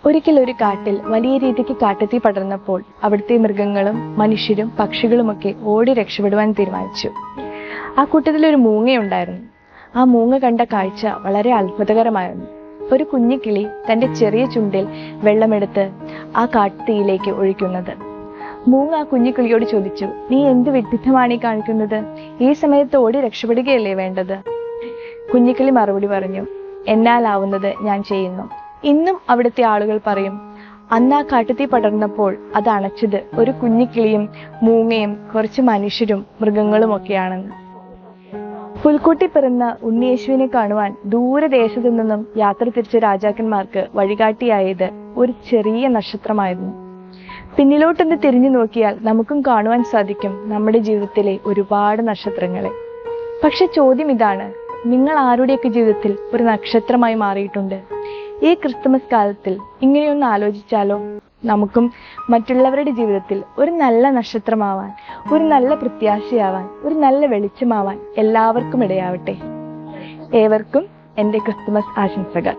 ഒരിക്കൽ ഒരു കാട്ടിൽ വലിയ രീതിക്ക് കാട്ടുതീ പടർന്നപ്പോൾ അവിടുത്തെ മൃഗങ്ങളും മനുഷ്യരും പക്ഷികളുമൊക്കെ ഓടി രക്ഷപ്പെടുവാൻ തീരുമാനിച്ചു. ആ കൂട്ടത്തിൽ ഒരു മൂങ്ങയുണ്ടായിരുന്നു. ആ മൂങ്ങ കണ്ട കാഴ്ച വളരെ അത്ഭുതകരമായിരുന്നു. ഒരു കുഞ്ഞിക്കിളി തന്റെ ചെറിയ ചുണ്ടിൽ വെള്ളമെടുത്ത് ആ കാട്ടുതീയിലേക്ക് ഒഴിക്കുന്നത്. മൂങ്ങ ആ കുഞ്ഞിക്കിളിയോട് ചോദിച്ചു, നീ എന്ത് വിഡ്ഢിത്തമാണ് ഈ കാണിക്കുന്നത്? ഈ സമയത്ത് ഓടി രക്ഷപ്പെടുകയല്ലേ വേണ്ടത്? കുഞ്ഞിക്കിളി മറുപടി പറഞ്ഞു, എന്നാലാവുന്നത് ഞാൻ ചെയ്യുന്നു. ഇന്നും അവിടുത്തെ ആളുകൾ പറയും, അന്ന് ആ കാട്ടുതീ പടർന്നപ്പോൾ അത് അണച്ചത് ഒരു കുഞ്ഞിക്കിളിയും മൂങ്ങയും കുറച്ച് മനുഷ്യരും മൃഗങ്ങളും ഒക്കെയാണെന്ന്. പുൽക്കൂട്ടി പിറന്ന ഉണ്ണിയേശുവിനെ കാണുവാൻ ദൂരദേശത്തു നിന്നും യാത്ര തിരിച്ച രാജാക്കന്മാർക്ക് വഴികാട്ടിയായത് ഒരു ചെറിയ നക്ഷത്രമായിരുന്നു. പിന്നിലോട്ടൊന്ന് തിരിഞ്ഞു നോക്കിയാൽ നമുക്കും കാണുവാൻ സാധിക്കും നമ്മുടെ ജീവിതത്തിലെ ഒരുപാട് നക്ഷത്രങ്ങളെ. പക്ഷെ ചോദ്യം ഇതാണ്, നിങ്ങൾ ആരുടെയൊക്കെ ജീവിതത്തിൽ ഒരു നക്ഷത്രമായി മാറിയിട്ടുണ്ട്? ഈ ക്രിസ്തുമസ് കാലത്തിൽ ഇങ്ങനെയൊന്ന് ആലോചിച്ചാലോ? നമുക്കും മറ്റുള്ളവരുടെ ജീവിതത്തിൽ ഒരു നല്ല നക്ഷത്രമാവാൻ, ഒരു നല്ല പ്രത്യാശയാവാൻ, ഒരു നല്ല വെളിച്ചമാവാൻ എല്ലാവർക്കും ഇടയാവട്ടെ. ഏവർക്കും എൻ്റെ ക്രിസ്തുമസ് ആശംസകൾ.